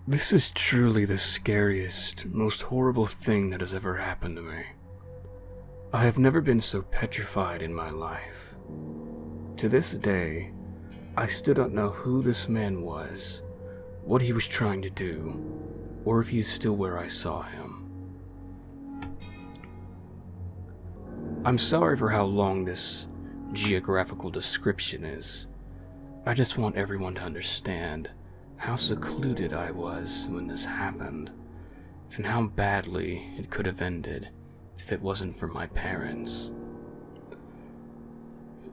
This is truly the scariest, most horrible thing that has ever happened to me. I have never been so petrified in my life. To this day, I still don't know who this man was, what he was trying to do, or if he is still where I saw him. I'm sorry for how long this geographical description is. I just want everyone to understand how secluded I was when this happened, and how badly it could have ended if it wasn't for my parents.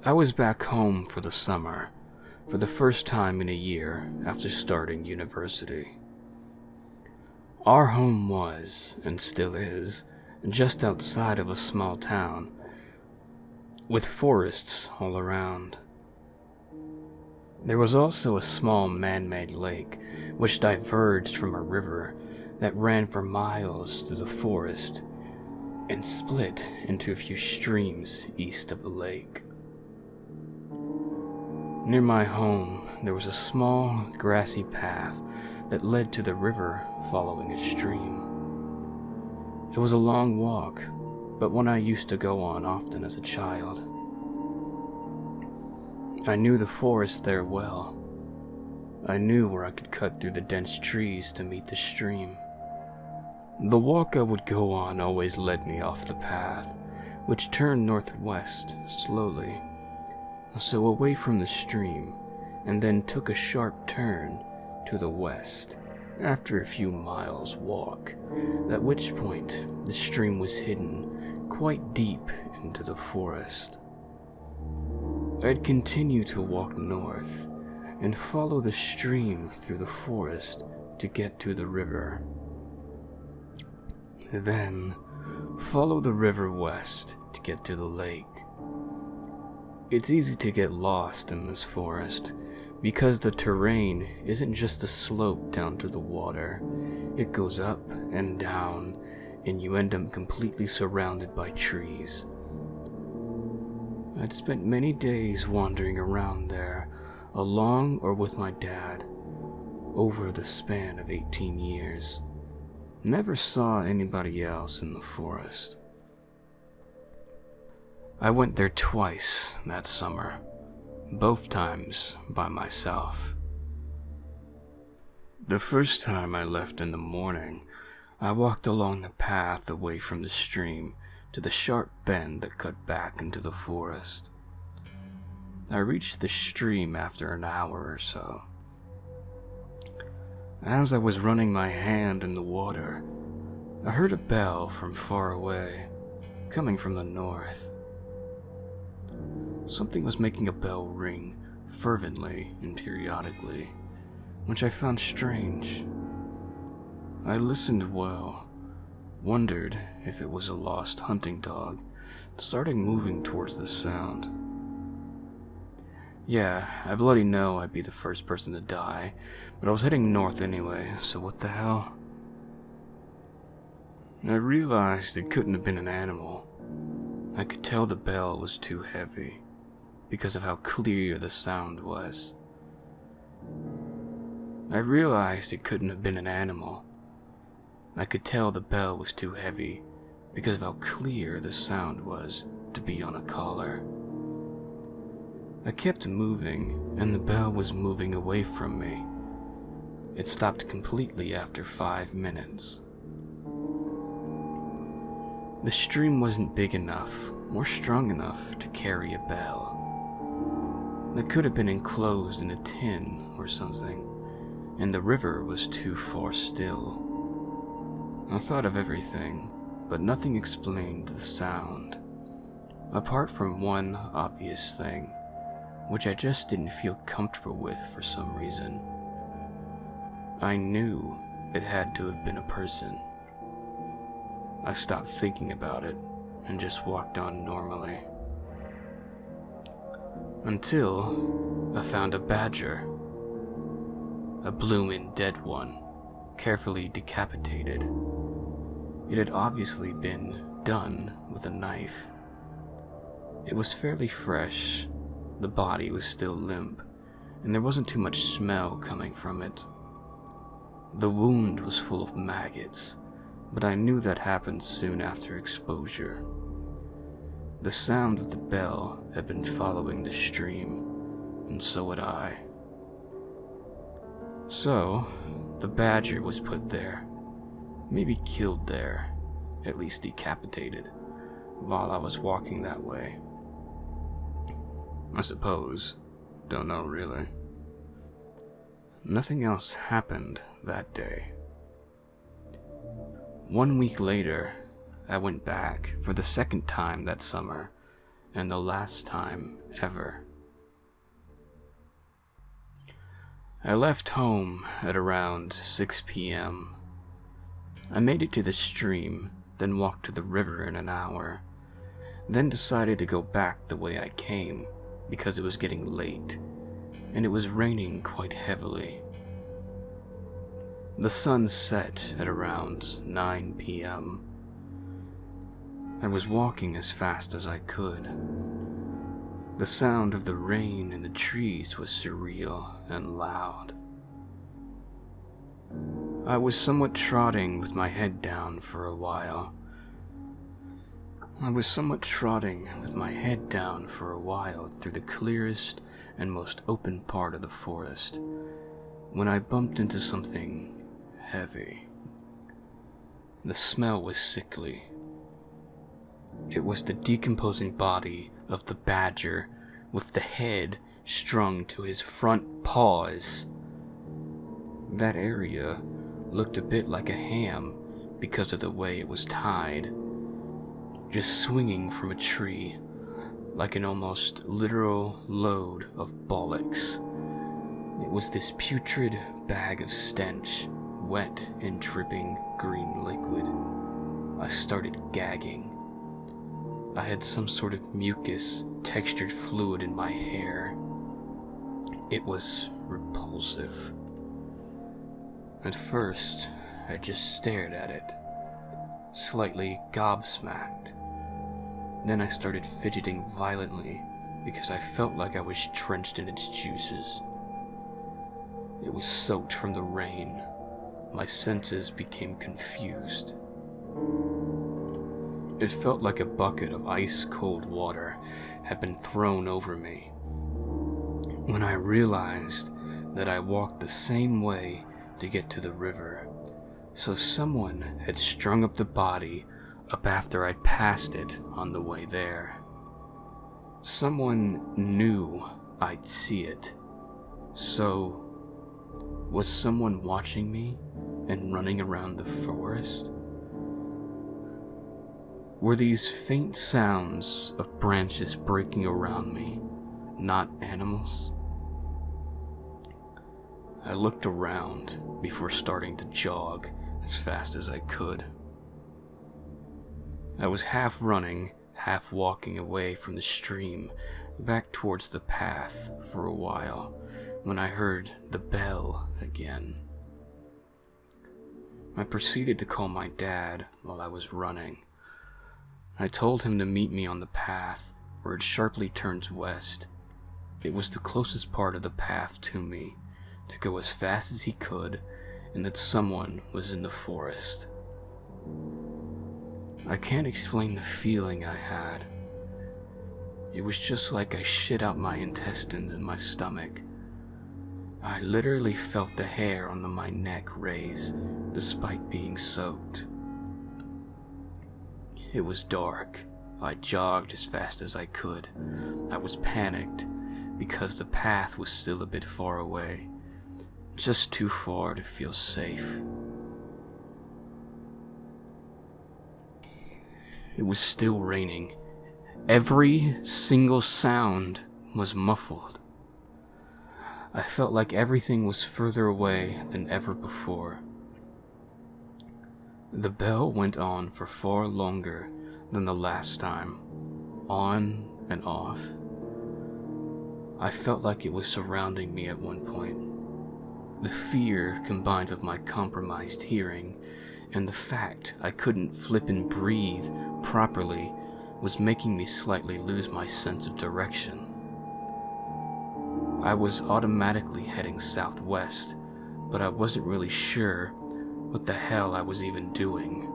I was back home for the summer, for the first time in a year after starting university. Our home was, and still is, just outside of a small town, with forests all around. There was also a small man-made lake which diverged from a river that ran for miles through the forest and split into a few streams east of the lake. Near my home, there was a small grassy path that led to the river following a stream. It was a long walk, but one I used to go on often as a child. I knew the forest there well. I knew where I could cut through the dense trees to meet the stream. The walk I would go on always led me off the path, which turned northwest slowly, so away from the stream, and then took a sharp turn to the west after a few miles' walk, at which point the stream was hidden quite deep into the forest. I'd continue to walk north and follow the stream through the forest to get to the river. Then, follow the river west to get to the lake. It's easy to get lost in this forest because the terrain isn't just a slope down to the water. It goes up and down, and you end up completely surrounded by trees. I'd spent many days wandering around there, along or with my dad, over the span of 18 years. Never saw anybody else in the forest. I went there twice that summer, both times by myself. The first time I left in the morning, I walked along the path away from the stream to the sharp bend that cut back into the forest. I reached the stream after an hour or so. As I was running my hand in the water, I heard a bell from far away, coming from the north. Something was making a bell ring fervently and periodically, which I found strange. I listened well, wondered if it was a lost hunting dog, starting moving towards the sound. Yeah, I bloody know I'd be the first person to die, but I was heading north anyway, so what the hell? I realized it couldn't have been an animal. I could tell the bell was too heavy, because of how clear the sound was. I realized it couldn't have been an animal. I could tell the bell was too heavy because of how clear the sound was to be on a collar. I kept moving, and the bell was moving away from me. It stopped completely after 5 minutes. The stream wasn't big enough or strong enough to carry a bell. It could have been enclosed in a tin or something, and the river was too far still. I thought of everything, but nothing explained the sound, apart from one obvious thing, which I just didn't feel comfortable with for some reason. I knew it had to have been a person. I stopped thinking about it and just walked on normally. Until I found a badger. A bloomin' dead one, carefully decapitated. It had obviously been done with a knife. It was fairly fresh, the body was still limp, and there wasn't too much smell coming from it. The wound was full of maggots, but I knew that happened soon after exposure. The sound of the bell had been following the stream, and so had I. So, the badger was put there, maybe killed there, at least decapitated, while I was walking that way. I suppose. Don't know really. Nothing else happened that day. 1 week later, I went back for the second time that summer, and the last time ever. I left home at around 6 p.m. I made it to the stream, then walked to the river in an hour, then decided to go back the way I came because it was getting late, and it was raining quite heavily. The sun set at around 9 p.m. I was walking as fast as I could. The sound of the rain in the trees was surreal and loud. I was somewhat trotting with my head down for a while. Through the clearest and most open part of the forest, when I bumped into something heavy. The smell was sickly. It was the decomposing body of the badger with the head strung to his front paws. That area looked a bit like a ham because of the way it was tied, just swinging from a tree like an almost literal load of bollocks. It was this putrid bag of stench, wet and dripping green liquid. I started gagging. I had some sort of mucus, textured fluid in my hair. It was repulsive. At first, I just stared at it, slightly gobsmacked. Then I started fidgeting violently because I felt like I was drenched in its juices. It was soaked from the rain. My senses became confused. It felt like a bucket of ice-cold water had been thrown over me. When I realized that I walked the same way to get to the river, so someone had strung up the body up after I'd passed it on the way there. Someone knew I'd see it. So, was someone watching me and running around the forest? Were these faint sounds of branches breaking around me not animals? I looked around before starting to jog as fast as I could. I was half running, half walking away from the stream, back towards the path for a while, when I heard the bell again. I proceeded to call my dad while I was running. I told him to meet me on the path, where it sharply turns west. It was the closest part of the path to me, to go as fast as he could, and that someone was in the forest. I can't explain the feeling I had. It was just like I shit out my intestines in my stomach. I literally felt the hair on my neck raise, despite being soaked. It was dark. I jogged as fast as I could. I was panicked, because the path was still a bit far away, just too far to feel safe. It was still raining. Every single sound was muffled. I felt like everything was further away than ever before. The bell went on for far longer than the last time, on and off. I felt like it was surrounding me at one point. The fear combined with my compromised hearing and the fact I couldn't flip and breathe properly was making me slightly lose my sense of direction. I was automatically heading southwest, but I wasn't really sure what the hell I was even doing.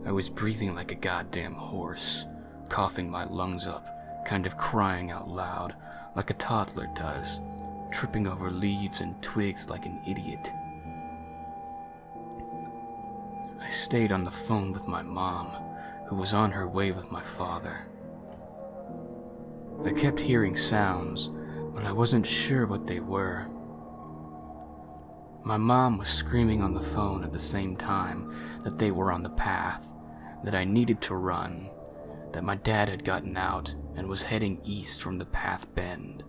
I was breathing like a goddamn horse, coughing my lungs up, kind of crying out loud, like a toddler does, tripping over leaves and twigs like an idiot. I stayed on the phone with my mom, who was on her way with my father. I kept hearing sounds, but I wasn't sure what they were. My mom was screaming on the phone at the same time that they were on the path, that I needed to run, that my dad had gotten out and was heading east from the path bend.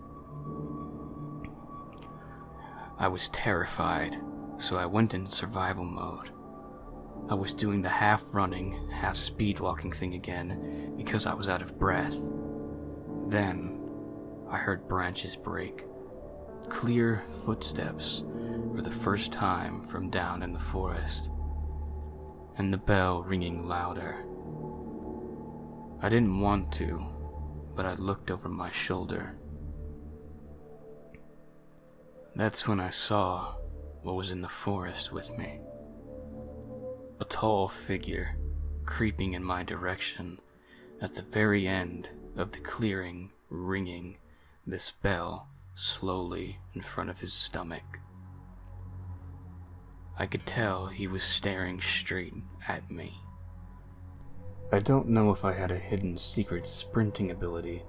I was terrified, so I went in survival mode. I was doing the half running, half speed walking thing again because I was out of breath. Then, I heard branches break. Clear footsteps for the first time from down in the forest. And the bell ringing louder. I didn't want to, but I looked over my shoulder. That's when I saw what was in the forest with me. A tall figure creeping in my direction at the very end of the clearing, ringing this bell slowly in front of his stomach. I could tell he was staring straight at me. I don't know if I had a hidden secret sprinting ability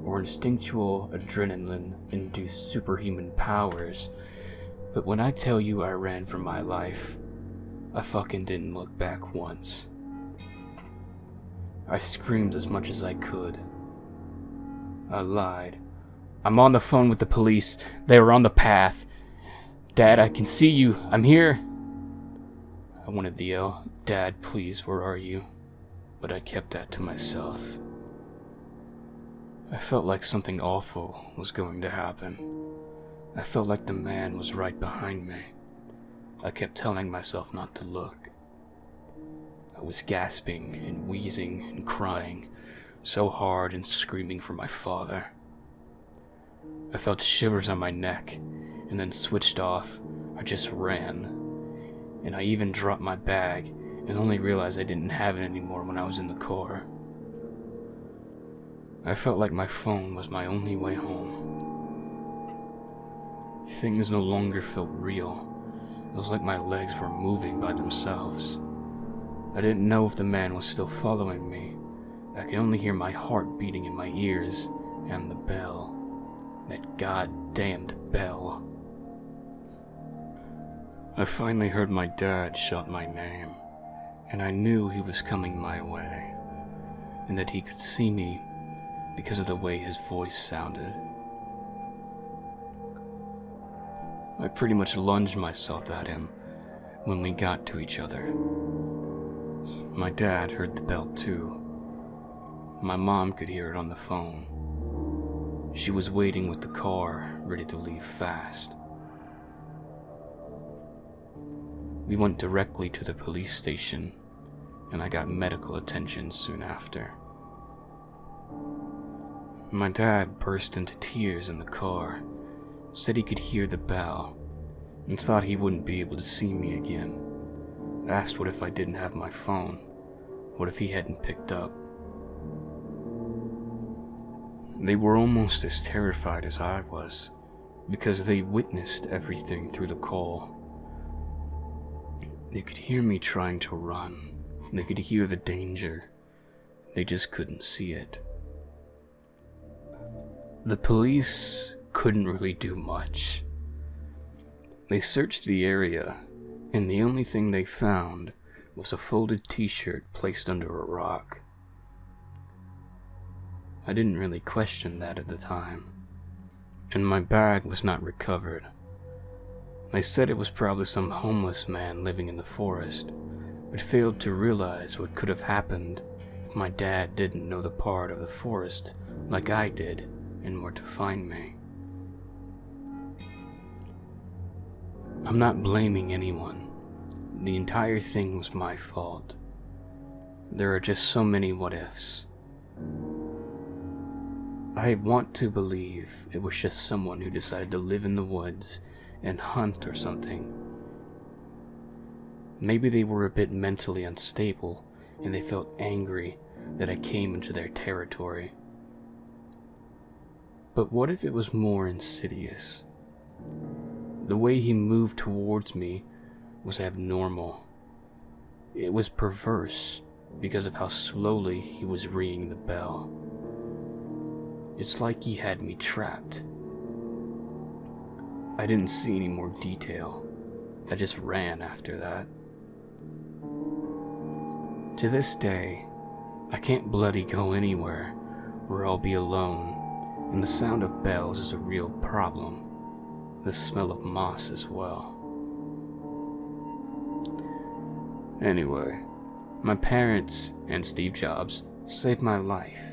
or instinctual adrenaline-induced superhuman powers, but when I tell you I ran for my life, I fucking didn't look back once. I screamed as much as I could. I lied. I'm on the phone with the police. They were on the path. Dad, I can see you. I'm here. I wanted to yell, Dad, please, where are you? But I kept that to myself. I felt like something awful was going to happen. I felt like the man was right behind me. I kept telling myself not to look. I was gasping and wheezing and crying so hard and screaming for my father. I felt shivers on my neck and then switched off. I just ran. And I even dropped my bag and only realized I didn't have it anymore when I was in the car. I felt like my phone was my only way home. Things no longer felt real. It was like my legs were moving by themselves. I didn't know if the man was still following me. I could only hear my heart beating in my ears and the bell. That goddamned bell. I finally heard my dad shout my name, and I knew he was coming my way, and that he could see me because of the way his voice sounded. I pretty much lunged myself at him when we got to each other. My dad heard the bell too. My mom could hear it on the phone. She was waiting with the car, ready to leave fast. We went directly to the police station, and I got medical attention soon after. My dad burst into tears in the car, said he could hear the bell, and thought he wouldn't be able to see me again. Asked what if I didn't have my phone, what if he hadn't picked up. They were almost as terrified as I was, because they witnessed everything through the call. They could hear me trying to run. They could hear the danger. They just couldn't see it. The police couldn't really do much. They searched the area, and the only thing they found was a folded t-shirt placed under a rock. I didn't really question that at the time, and my bag was not recovered. They said it was probably some homeless man living in the forest, but failed to realize what could have happened if my dad didn't know the part of the forest like I did and where to find me. I'm not blaming anyone. The entire thing was my fault. There are just so many what-ifs. I want to believe it was just someone who decided to live in the woods and hunt or something. Maybe they were a bit mentally unstable and they felt angry that I came into their territory. But what if it was more insidious? The way he moved towards me was abnormal. It was perverse because of how slowly he was ringing the bell. It's like he had me trapped. I didn't see any more detail. I just ran after that. To this day, I can't bloody go anywhere where I'll be alone, and the sound of bells is a real problem. The smell of moss as well. Anyway, my parents and Steve Jobs saved my life,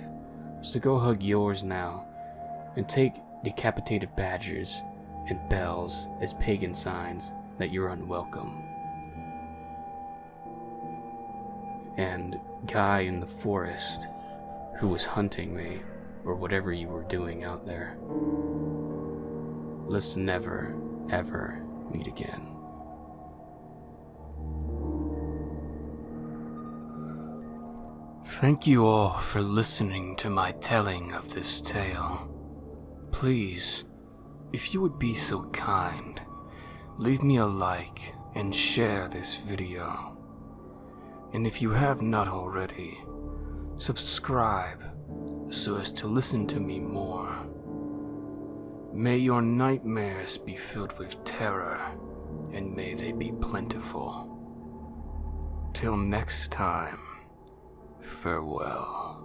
so go hug yours now, and take decapitated badgers and bells as pagan signs that you're unwelcome. And guy in the forest who was hunting me, or whatever you were doing out there, let's never, ever meet again. Thank you all for listening to my telling of this tale. Please, if you would be so kind, leave me a like and share this video. And if you have not already, subscribe so as to listen to me more. May your nightmares be filled with terror, and may they be plentiful. Till next time, farewell.